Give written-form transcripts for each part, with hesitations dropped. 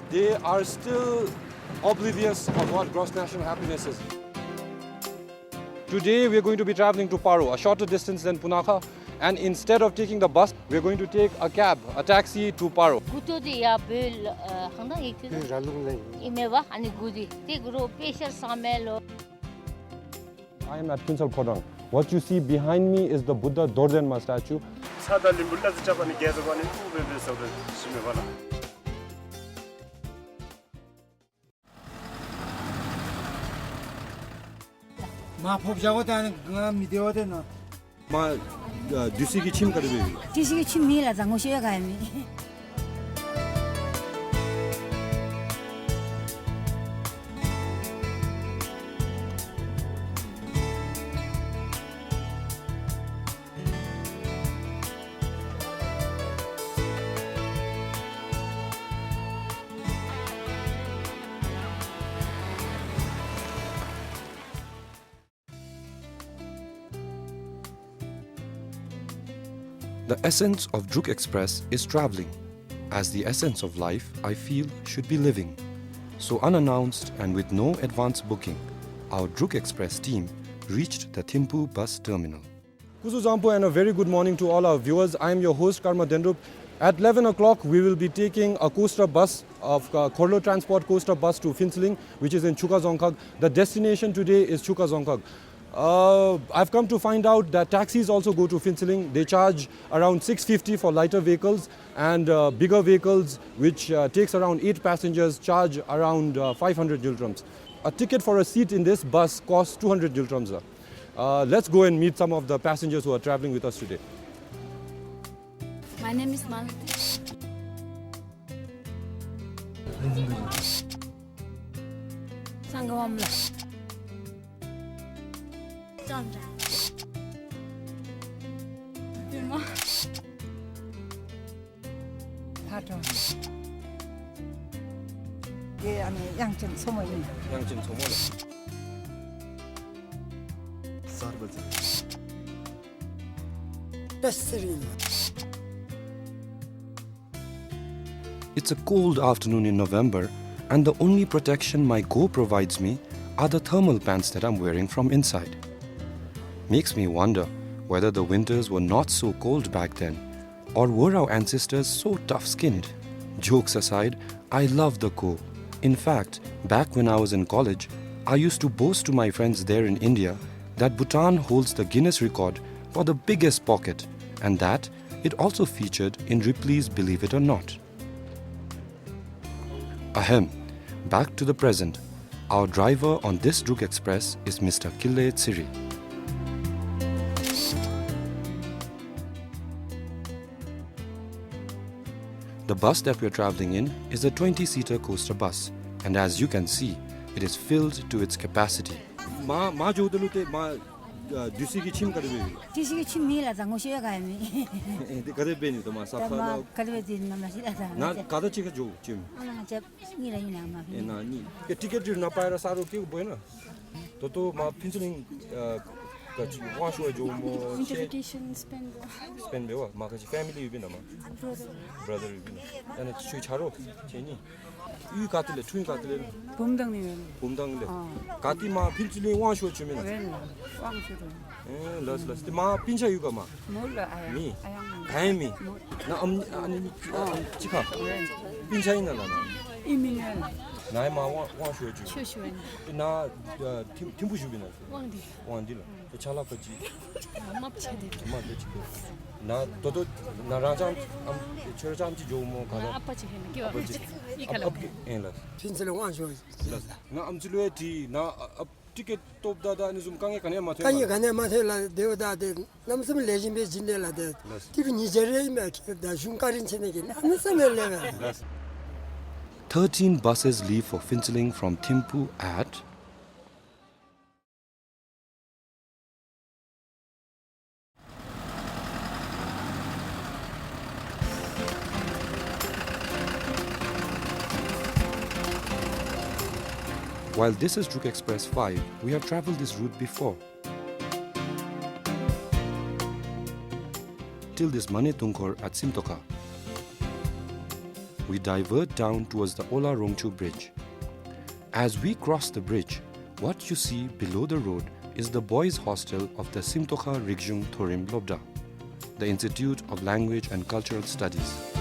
they are still oblivious of what gross national happiness is. Today we are going to be traveling to Paro, a shorter distance than Punakha, and instead of taking the bus, we are going to take a cab, a taxi to Paro. Gutodi ya bel hangda ekti. Imeva ani gudi. Te guru pesher samelo. I am at Kinsal Phodang. What you see behind me is the Buddha Dorjenma statue. Ma phobjago ta ngam video de no. Ma dusigi chim karibe. Dusigi chim mi la zango shye ga mi. The essence of Druk Express is traveling, as the essence of life, I feel, should be living. So unannounced and with no advance booking, our Druk Express team reached the Thimphu bus terminal. Kuzu Zampo and a very good morning to all our viewers. I am your host Karma Dendrup. At 11 o'clock, we will be taking a coaster bus of Khorlo Transport coaster bus to Phintsiling, which is in Chukazongkhag. The destination today is Chukazongkhag. I've come to find out that taxis also go to Phintsiling. They charge around 650 for lighter vehicles, and bigger vehicles, which takes around 8 passengers, charge around 500 Yultrams. A ticket for a seat in this bus costs 200 Yultrams. Let's go and meet some of the passengers who are traveling with us today. My name is Malati. Sangawamla. Chandra. Bima. Hato. Ye ane Yangchen Somo yin. Yangchen Somo. Sarbazi. Tasrin. It's a cold afternoon in November, and the only protection my Go provides me are the thermal pants that I'm wearing from inside. Makes me wonder whether the winters were not so cold back then, or were our ancestors so tough-skinned? Jokes aside, I love the Go. In fact, back when I was in college, I used to boast to my friends there in India that Bhutan holds the Guinness record for the biggest pocket, and that it also featured in Ripley's Believe It or Not. Ahem, back to the present. Our driver on this Druk Express is Mr. Kille Tsiri. The bus that we're traveling in is a 20-seater coaster bus, and as you can see, it is filled to its capacity. Ma jodalute ma dusigi chim karibe. Dusigi chim mi la zango shye ga mi. De karibe ni to ma Ma safala. kalwe din na ma sila ta. Na kada chika jo chim. Ana jab ni la ina ma. E na ni. Ke ticket na paira saro ke boina. To ma Phintsiling ka chi wa shwa jo mo Interpretation spend bewa ma ka chi family yu bina ma. Brother yu bina. Ana chui charo cheni. 이 가틀레 추인 가틀레 봄당님은 봄당래 가티마 필질리 와쇼 주면 웬 왕수로 에 러스 마 빈차 유가 마 몰라 아야 미 아양 다행히 나 아니 지카 빈차 있나 나 이민은 나이 마 와쇼 주 추슈엔 나 팀부 주비나 왕디 왕디라 잘라버지 맙체데 정말 지금 나 너도 나라장 저장지 좀뭐 가서 아빠지 해는 기와 이칼라 엔라 Phintsiling wansho. 나 암줄레티 나 ticket topdada ani zum kange kane ma Kanye kane ma thela deoda de namsam lejimbe jinela de. Tibi Nigeria me da junkarin chenege. Namsam leva. 13 buses leave for Phintsiling from Thimphu at While this is Druk Express 5, we have travelled this route before. Till this Mane Tungkor at Simtoka. we divert down towards the Ola Rongchu Bridge. As we cross the bridge, what you see below the road is the boys' hostel of the Simtocha Rigjung Thorim Lobda, the Institute of Language and Cultural Studies.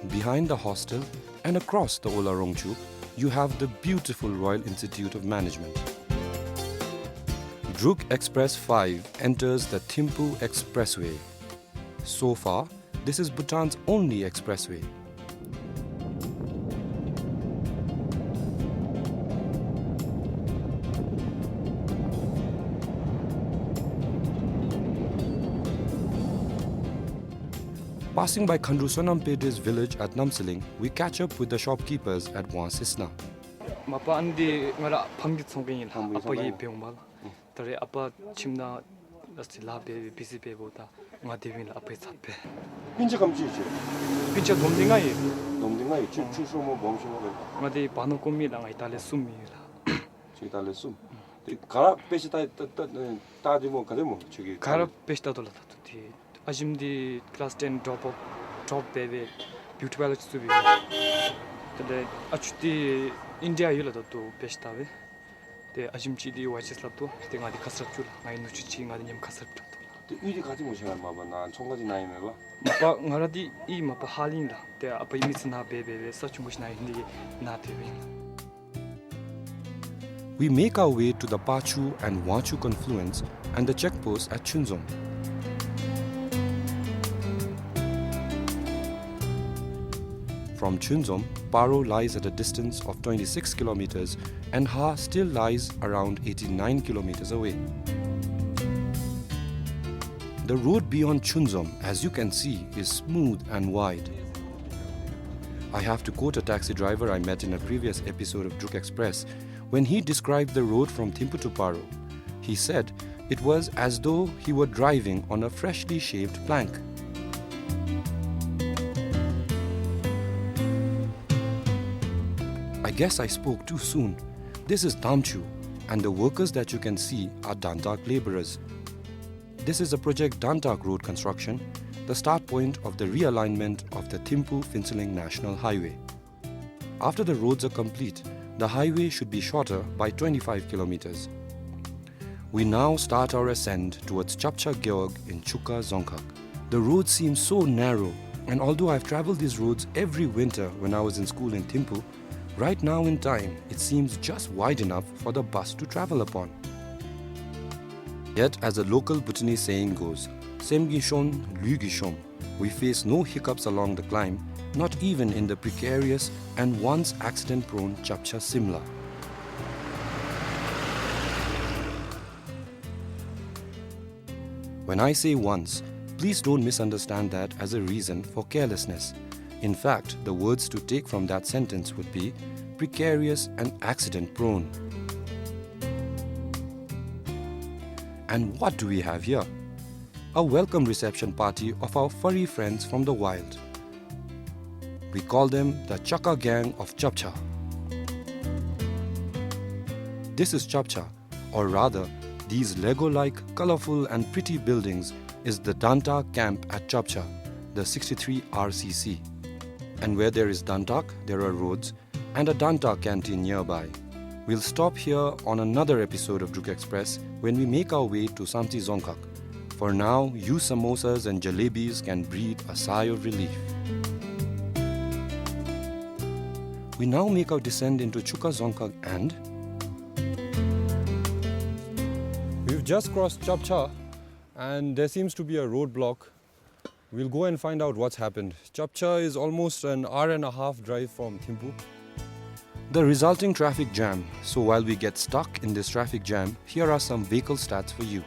Behind the hostel and across the Ola Rongchu, you have the beautiful Royal Institute of Management. Druk Express 5 enters the Thimphu Expressway. So far, this is Bhutan's only expressway. Passing by Khandru Sonampete's village at Namsaling, we catch up with the shopkeepers at Wansisna. Mapa andi ngara phamgi tsongping la apa ye byongmal tare apa chimna asila be busy be bota nga devin la apa satpe Pincha kamchichi. pincha domdinga ye Domdinga ichi chuso mo bomsho mo nga de banu komi la nga itale sumi la chitale sum. Kara peshi ta di mo kade mo chigi. kara pesta dola tati ajimdi class 10 drop bebe beautiful to be tade achuti India yula to pesta be te ajimchi di watches lapto te nga di kasrat chula nga nuchi nga di nyam kasrat to 이리 가지 못 시간 봐봐. 난 총가지 나이면 봐. mapa ngaradi I mapa halin la te apa imisna bebe such much na hindi na tevin. We make our way to the Pachu and Wachu confluence and the checkpost at Chunzom. From Chunzom, Paro lies at a distance of 26 kilometers and Ha still lies around 89 kilometers away. The road beyond Chunzom, as you can see, is smooth and wide. I have to quote a taxi driver I met in a previous episode of Druk Express when he described the road from Thimphu to Paro. He said it was as though he were driving on a freshly shaved plank. I guess I spoke too soon. This is Tamchu, and the workers that you can see are Dantak laborers. This is a Project Dantak road construction, the start point of the realignment of the Thimphu-Phintsiling National Highway. After the roads are complete, the highway should be shorter by 25 kilometers. We now start our ascent towards Chapcha Gyeog in Chuka Zongkhak. The road seems so narrow, and although I've traveled these roads every winter when I was in school in Thimphu, right now in time, it seems just wide enough for the bus to travel upon. Yet, as a local Bhutanese saying goes, Semgishon Lugishom, we face no hiccups along the climb, not even in the precarious and once accident-prone Chapcha Simla. When I say once, please don't misunderstand that as a reason for carelessness. In fact, the words to take from that sentence would be precarious and accident-prone. And what do we have here? A welcome reception party of our furry friends from the wild. We call them the Chaka Gang of Chapcha. This is Chapcha, or rather, these Lego-like, colorful and pretty buildings is the Dantak camp at Chapcha, the 63 RCC. And where there is Dantak, there are roads and a Dantak canteen nearby. We'll stop here on another episode of Druk Express when we make our way to Samti Zongkhak. For now, you samosas and jalebis can breathe a sigh of relief. We now make our descent into Chuka Zongkhak and We've just crossed Chapcha and there seems to be a roadblock. We'll go and find out what's happened. Chapcha is almost an hour and a half drive from Thimphu. the resulting traffic jam. So while we get stuck in this traffic jam, here are some vehicle stats for you.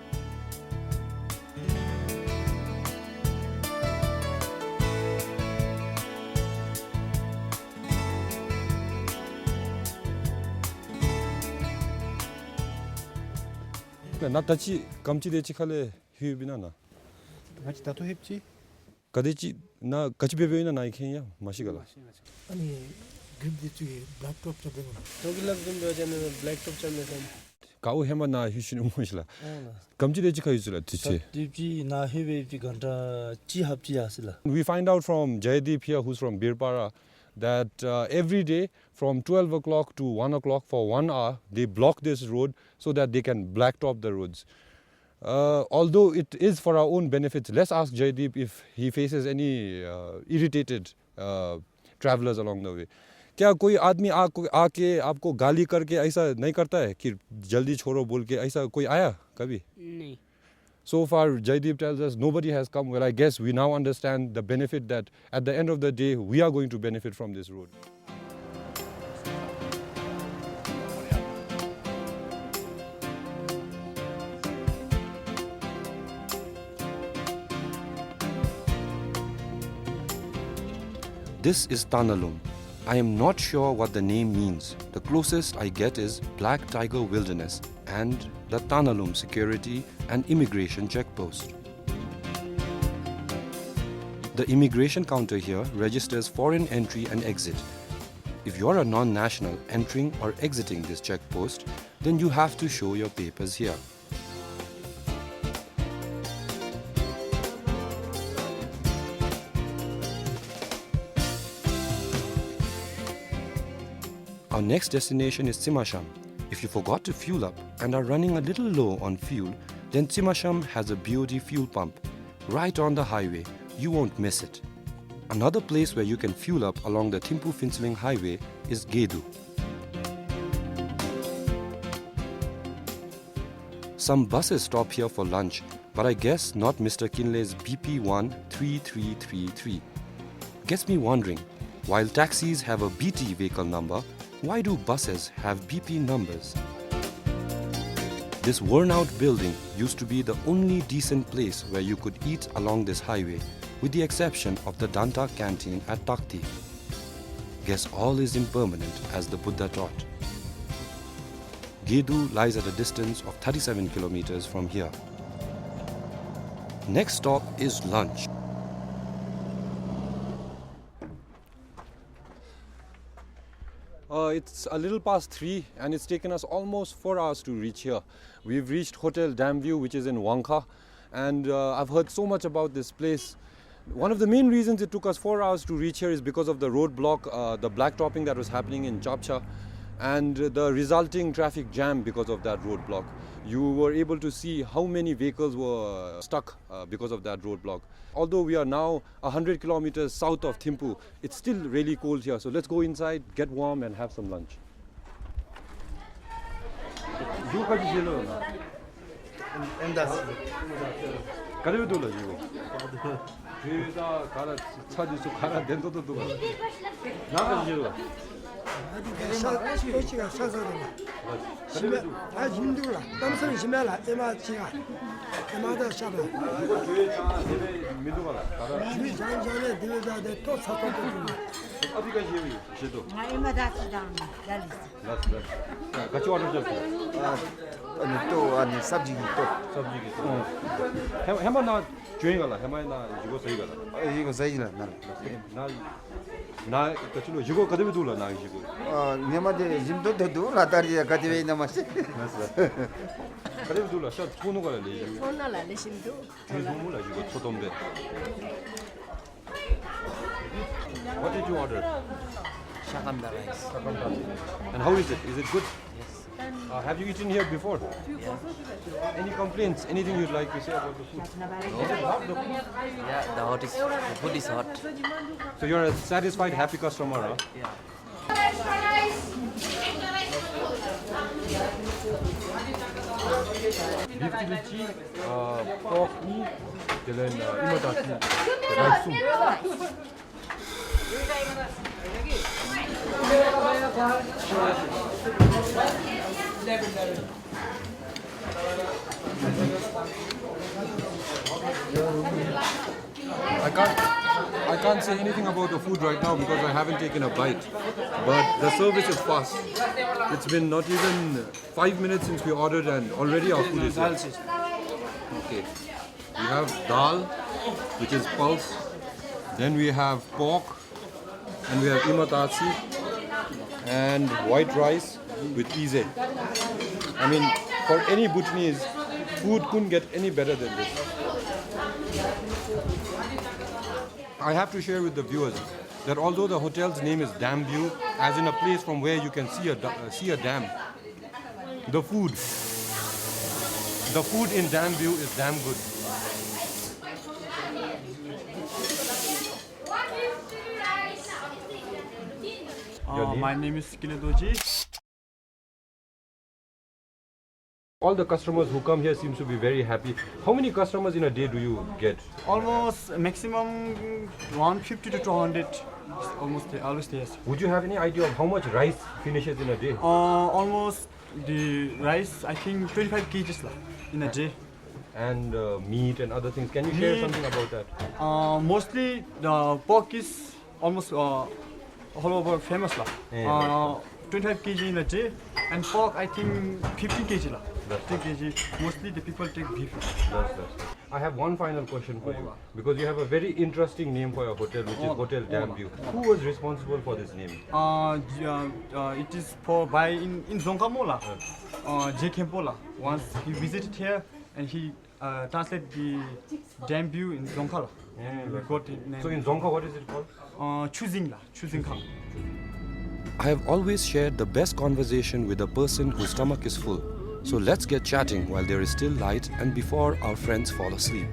나 다치 감치대치 칼레 휴비나나. 같이 다도 했지? 가데치 나 같이 베베이나 나이케냐 마시가라. 아니 그림대 쪽에 블랙톱 잡는 거. 저기랑 좀 여자는 블랙톱 잡는 Kau hema na hishinu mushla. Kamji de chika yusula tiche. Dipji na hewe pi ganta chi hapji asila. We find out from Jaydeep here, who's from Birpara, that every day from 12 o'clock to 1 o'clock for 1 hour, they block this road so that they can blacktop the roads. Although it is for our own benefits, let's ask Jaydeep if he faces any irritated travelers along the way. क्या कोई आदमी आके आपको गाली करके ऐसा नहीं करता है कि जल्दी छोड़ो बोल के ऐसा कोई आया कभी? नहीं. So far, Jaydeep tells us nobody has come. Well, I guess we now understand the benefit that at the end of the day, we are going to benefit from this road. This is Tanalum. I am not sure what the name means. The closest I get is Black Tiger Wilderness and the Tanalum Security and Immigration Checkpost. The immigration counter here registers foreign entry and exit. If you're a non-national entering or exiting this checkpost, then you have to show your papers here. Our next destination is Tsimasham. If you forgot to fuel up and are running a little low on fuel, then Tsimasham has a BOD fuel pump right on the highway. You won't miss it. Another place where you can fuel up along the Thimphu-Phintsiling highway is Gedu. Some buses stop here for lunch, but I guess not Mr. Kinley's BP13333. Gets me wondering, while taxis have a BT vehicle number, why do buses have BP numbers? This worn-out building used to be the only decent place where you could eat along this highway, with the exception of the Danta canteen at Takti. Guess all is impermanent, as the Buddha taught. Gedu lies at a distance of 37 kilometers from here. Next stop is lunch. It's a little past 3 and it's taken us almost 4 hours to reach here. We've reached Hotel Damview, which is in Wangkha, and I've heard so much about this place. One of the main reasons it took us 4 hours to reach here is because of the roadblock, the blacktopping that was happening in Chapcha, and the resulting traffic jam because of that roadblock. You were able to see how many vehicles were stuck because of that roadblock. Although we are now 100 kilometers south of Thimphu, it's still really cold here. So let's go inside, get warm and have some lunch. 도시가 사서는 심해 다 힘들어 땀쓰는 심해라 에마치가 에마다 샤바 이 장전에 들어가대 또 사건도 어디가 지금 제도 얼마 다 쓰다. 같이 와서 아니 또 아니 삽지기 또 해만 나 주행 가라 해만 나 이거 서이 가라 이거 사이즈는 나 그치로 이거 가데비 둘라 나 이거 네마데 짐도 도 라타리야 가데베 나마시 가데비 둘라 샷 토노 가라 레 손나라 레심도. 토노 라 이거 토돔베 What did you order? Shakamda rice. And how is it? Is it good? Yes. Have you eaten here before? Yeah. Any complaints? Anything you'd like to say about the food? Yeah, the food is hot. So you're a satisfied, happy customer, huh? Yeah. Beef kilichi, pork meat, then imadaki, rice soup. I can't say anything about the food right now because I haven't taken a bite. But the service is fast. It's been not even 5 minutes since we ordered and already our food is here. Okay. We have dal, which is pulse. Then we have pork. And we have imatasi and white rice with ize. I mean, for any Bhutanese, food couldn't get any better than this. I have to share with the viewers that although the hotel's name is Dam View, as in a place from where you can see a dam, the food in Dam View is damn good. My name is Kiledoji. All the customers who come here seems to be very happy. How many customers in a day do you get? Almost maximum 150 to 200. Always there. Would you have any idea of how much rice finishes in a day? Almost the rice, I think 25 kgs in a day. And meat and other things. Can you share something about that? Mostly the pork is almost all over famous. 25 kg in a day, and pork I think 15 kg. 15 kg. Mostly the people take beef. I have one final question for you, because you have a very interesting name for your hotel, which is Hotel Dam View. Who was responsible for this name? It is in Zongkamola. J. Kempola. Once he visited here and he translated the Dam View in Zongkala. So in Zongka, what is it called? Chuzingka. I have always shared the best conversation with a person whose stomach is full. So let's get chatting while there is still light and before our friends fall asleep.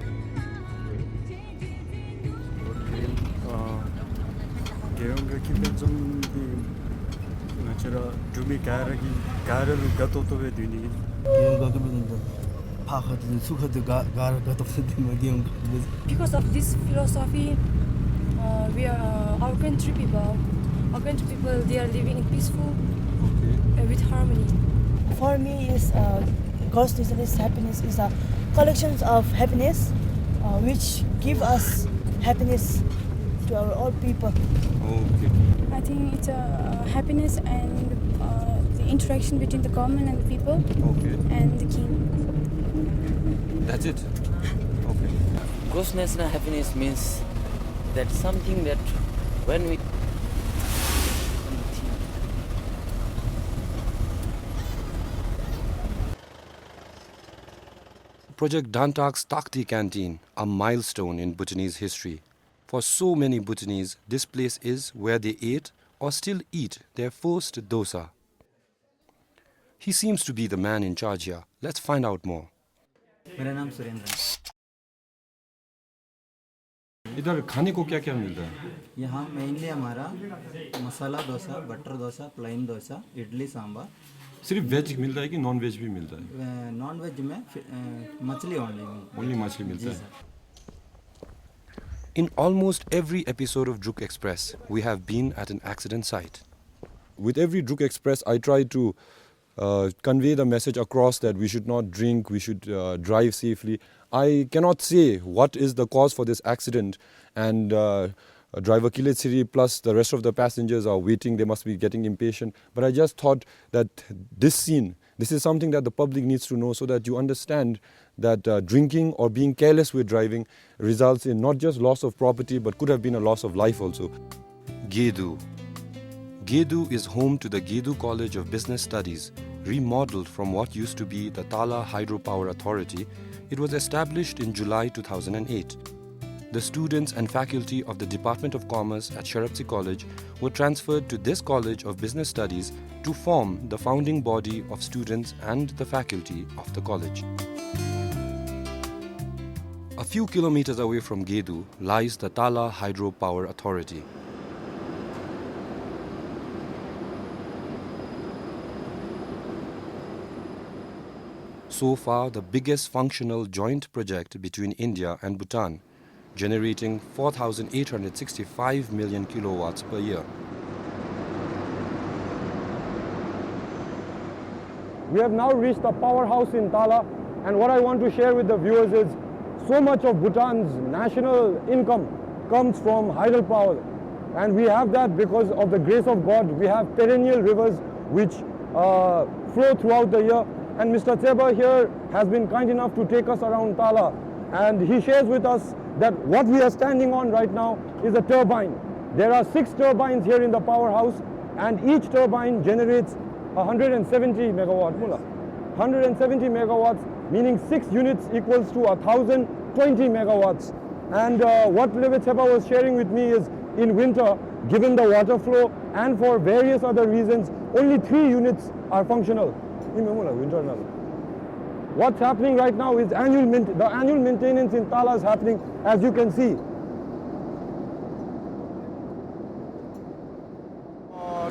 Because of this philosophy, our country people, they are living in peaceful with harmony. For me, is God's business happiness is a collection of happiness, which give us happiness to our all people. Okay. I think it's happiness and the interaction between the government and the people and the king. That's it? Okay. Gross national happiness means that something that when we Project Dantak's Takti Canteen, a milestone in Bhutanese history. For so many Bhutanese, this place is where they ate or still eat their first dosa. He seems to be the man in charge here. Let's find out more. मेरा नाम सुरेंद्र है। इधर खाने को क्या क्या मिलता है? यहाँ मेनली हमारा मसाला डोसा, बटर डोसा, प्लेन डोसा, इडली सांभर। सिर्फ वेज मिलता है कि नॉन वेज भी मिलता है? नॉन वेज में मछली ओनली मछली मिलता है। In almost every episode of Druk Express, we have been at an accident site. With every Druk Express, I try to convey the message across that we should not drink, we should drive safely. I cannot say what is the cause for this accident, and driver Kilet Siri plus the rest of the passengers are waiting, they must be getting impatient. But I just thought that this is something that the public needs to know, so that you understand that drinking or being careless with driving results in not just loss of property, but could have been a loss of life also. Gedu. Gedu is home to the Gedu College of Business Studies, remodeled from what used to be the Tala Hydropower Authority. It was established in July 2008. The students and faculty of the Department of Commerce at Sharapsi College were transferred to this College of Business Studies to form the founding body of students and the faculty of the college. A few kilometers away from Gedu lies the Tala Hydropower Authority. So far, the biggest functional joint project between India and Bhutan, generating 4,865 million kilowatts per year. We have now reached the powerhouse in Tala, and what I want to share with the viewers is so much of Bhutan's national income comes from hydropower, and we have that because of the grace of God. We have perennial rivers which flow throughout the year, and Mr. Tseba here has been kind enough to take us around Tala, and he shares with us that what we are standing on right now is a turbine. There are 6 turbines here in the powerhouse, and each turbine generates 170 megawatt mula. 170 megawatts, meaning 6 units equals to 1,020 megawatts. And what Levit Sepa was sharing with me is in winter, given the water flow and for various other reasons, only 3 units are functional. What's happening right now is the annual maintenance in Tala is happening, as you can see.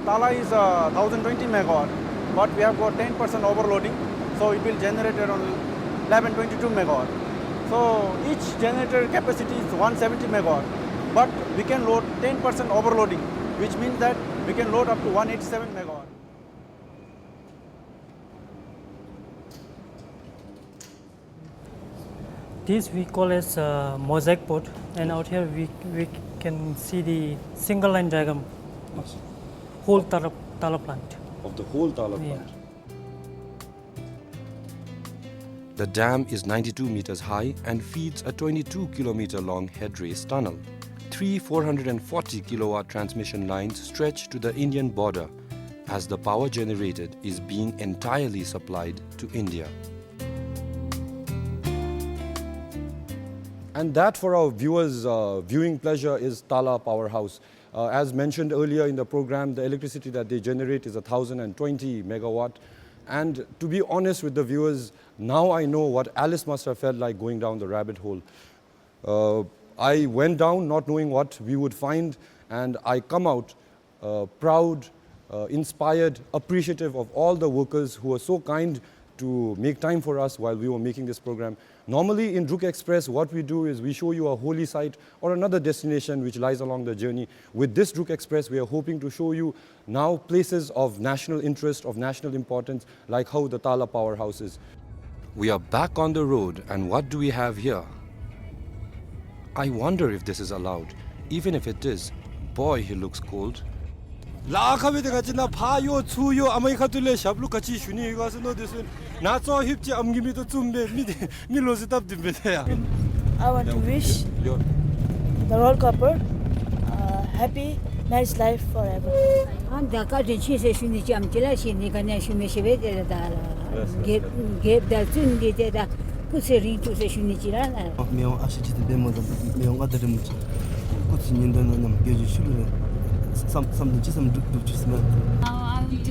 Tala is 1020 megawatt, but we have got 10% overloading, so it will generate around 1122 megawatt. So each generator capacity is 170 megawatt, but we can load 10% overloading, which means that we can load up to 187 megawatt. This we call as mosaic board, and out here we can see the single line diagram of whole Tala plant. Of the whole Tala plant. The dam is 92 meters high and feeds a 22-kilometer long head race tunnel. 3 440 kilowatt transmission lines stretch to the Indian border, as the power generated is being entirely supplied to India. And that, for our viewers' viewing pleasure, is Tala Powerhouse. As mentioned earlier in the program, the electricity that they generate is 1,020 megawatt. And to be honest with the viewers, now I know what Alice must have felt like going down the rabbit hole. I went down not knowing what we would find, and I come out proud, inspired, appreciative of all the workers who were so kind to make time for us while we were making this program. Normally in Druk Express, what we do is we show you a holy site or another destination which lies along the journey. With this Druk Express, we are hoping to show you now places of national interest, of national importance, like how the Tala Powerhouse is. We are back on the road, and what do we have here? I wonder if this is allowed. Even if it is, boy, he looks cold. I want to wish the roll copper happy, nice life forever. I want to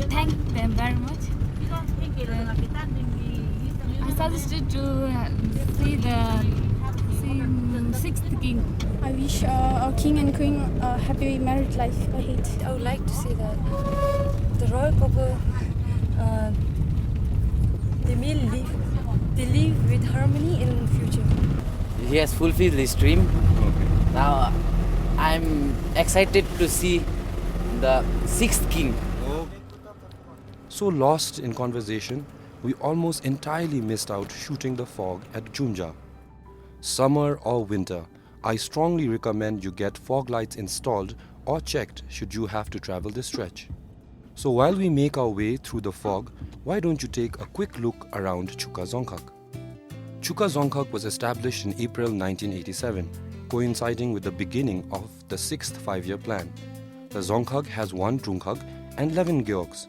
thank them very much. I suggested to see the sixth king. I wish our king and queen a happy married life ahead. I would like to say that the royal couple, they live with harmony in the future. He has fulfilled his dream. Now I'm excited to see the sixth king. So lost in conversation, we almost entirely missed out shooting the fog at Jumja. Summer or winter, I strongly recommend you get fog lights installed or checked should you have to travel this stretch. So while we make our way through the fog, why don't you take a quick look around Chuka Zongkhag. Chuka Zongkhag was established in April 1987, coinciding with the beginning of the 6th 5-year plan. The Zongkhag has 1 Drungkhag and 11 gyeogs: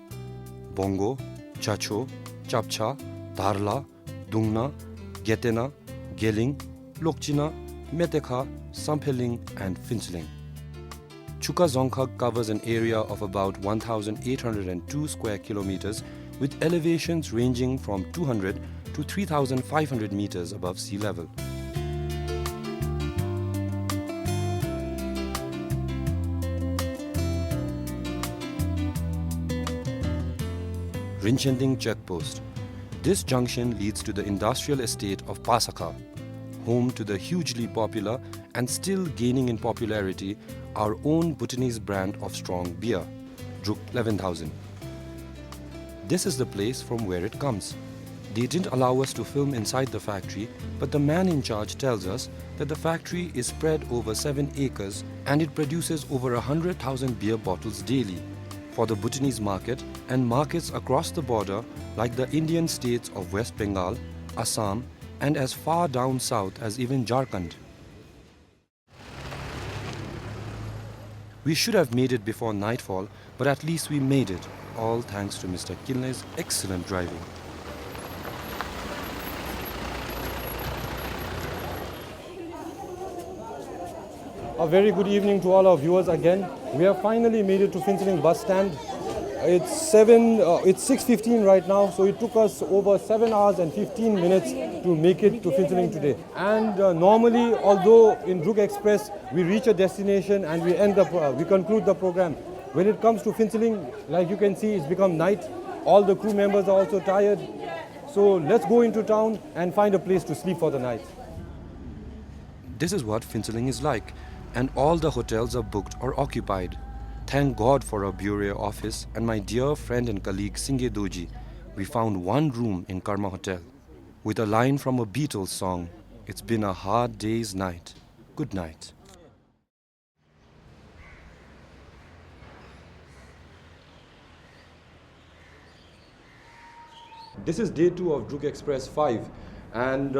Bongo, Chacho, Chapcha, Dharla, Dungna, Getena, Geling, Lokchina, Metekha, Sampheling and Phintsling. Chuka Zongkhag covers an area of about 1,802 square kilometers with elevations ranging from 200 to 3,500 meters above sea level. Rinchending Checkpost. This junction leads to the industrial estate of Pasakha, home to the hugely popular and still gaining in popularity our own Bhutanese brand of strong beer, Druk 11,000. This is the place from where it comes. They didn't allow us to film inside the factory, but the man in charge tells us that the factory is spread over 7 acres and it produces over 100,000 beer bottles daily for the Bhutanese market and markets across the border like the Indian states of West Bengal, Assam and as far down south as even Jharkhand. We should have made it before nightfall, but at least we made it, all thanks to Mr. Kilne's excellent driving. A very good evening to all our viewers again. We have finally made it to Phintsiling bus stand. It's 6:15 right now, so it took us over 7 hours and 15 minutes to make it to Phintsiling today. And normally, although in Druk Express we reach a destination and we conclude the program, when it comes to Phintsiling, like you can see, it's become night. All the crew members are also tired. So let's go into town and find a place to sleep for the night. This is what Phintsiling is like, and all the hotels are booked or occupied. Thank God for our bureau office and my dear friend and colleague Singye Doji. We found one room in Karma Hotel. With a line from a Beatles song, "It's been a hard day's night. Good night." This is day 2 of Druk Express 5, and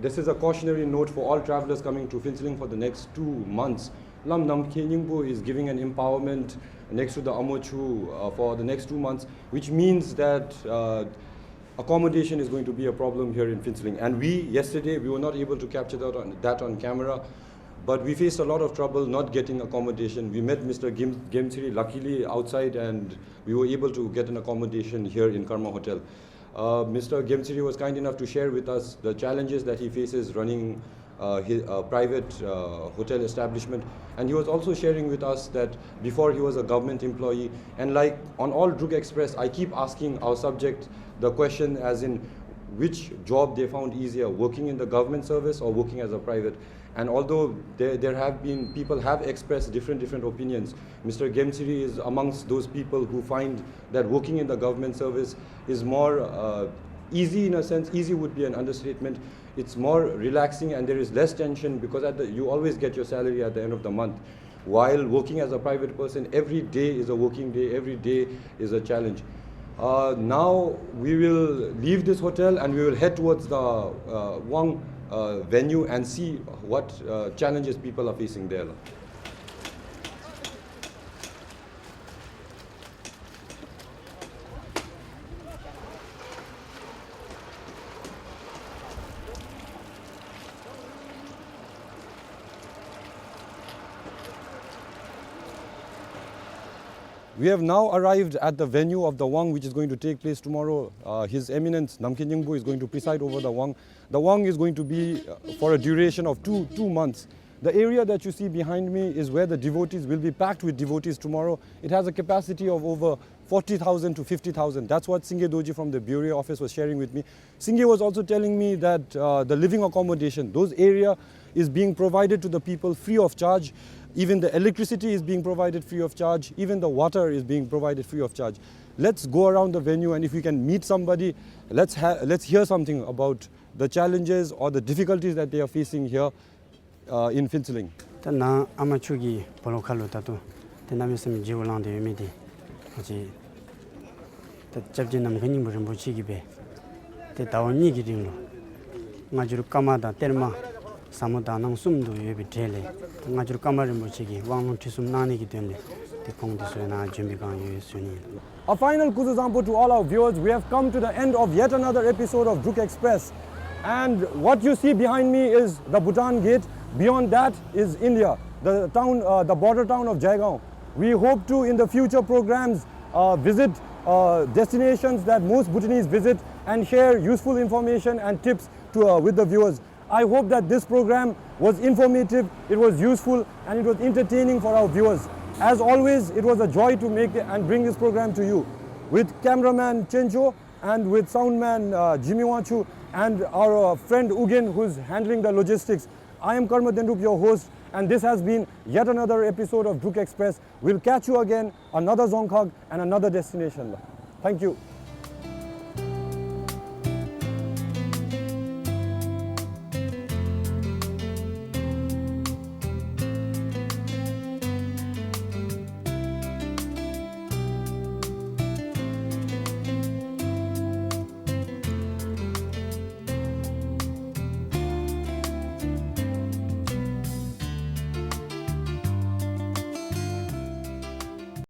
this is a cautionary note for all travelers coming to Phintsiling for the next 2 months. Lam Nam Kyenyingpo is giving an empowerment next to the Amochu for the next 2 months, which means that accommodation is going to be a problem here in Phintsiling. And yesterday, we were not able to capture that on camera, but we faced a lot of trouble not getting accommodation. We met Mr. Gemsiri luckily outside, and we were able to get an accommodation here in Karma Hotel. Mr. Gemsiri was kind enough to share with us the challenges that he faces running his private hotel establishment, and he was also sharing with us that before he was a government employee, and like on all Druk Express, I keep asking our subject the question as in which job they found easier, working in the government service or working as a private. And although people have expressed different opinions, Mr. Gemsiri is amongst those people who find that working in the government service is more easy in a sense. Easy would be an understatement. It's more relaxing and there is less tension because you always get your salary at the end of the month. While working as a private person, every day is a working day, every day is a challenge. Now we will leave this hotel and we will head towards the Wang venue and see what challenges people are facing there. We have now arrived at the venue of the Wang, which is going to take place tomorrow. His Eminence Namkyen Yingbo is going to preside over the Wang. The Wang is going to be for a duration of two months. The area that you see behind me is where the devotees will be packed with devotees tomorrow. It has a capacity of over 40,000 to 50,000. That's what Singye Doji from the bureau office was sharing with me. Singye was also telling me that the living accommodation, those area is being provided to the people free of charge. Even the electricity is being provided free of charge. Even the water is being provided free of charge. Let's go around the venue, and if we can meet somebody, let's hear something about the challenges or the difficulties that they are facing here in Phintsiling. Na amachugi polokhalu tatu tenamisem jiwlang de yemidi ji ta jabje nam gani murim buchi gibe te tawni gi dinglo ngajuru kamada terma samuda nang sumdu yebi tele ngajuru kamarim buchi gi wanglong tisum nani gi denle te kong de na jemi gang yu suni. A final kuzuzampo to all our viewers. We have come to the end of yet another episode of Druk Express, and what you see behind me is the Bhutan gate. Beyond that is India, the town, the border town of Jaigaon. We hope to, in the future programs, visit destinations that most Bhutanese visit and share useful information and tips with the viewers. I hope that this program was informative, it was useful, and it was entertaining for our viewers. As always, it was a joy to make and bring this program to you. With cameraman Chencho and with soundman Jimmy Wanchu and our friend Ugen, who's handling the logistics. I am Karma Dendrup, your host, and this has been yet another episode of Druk Express. We'll catch you again, another Zonkhag and another destination. Thank you.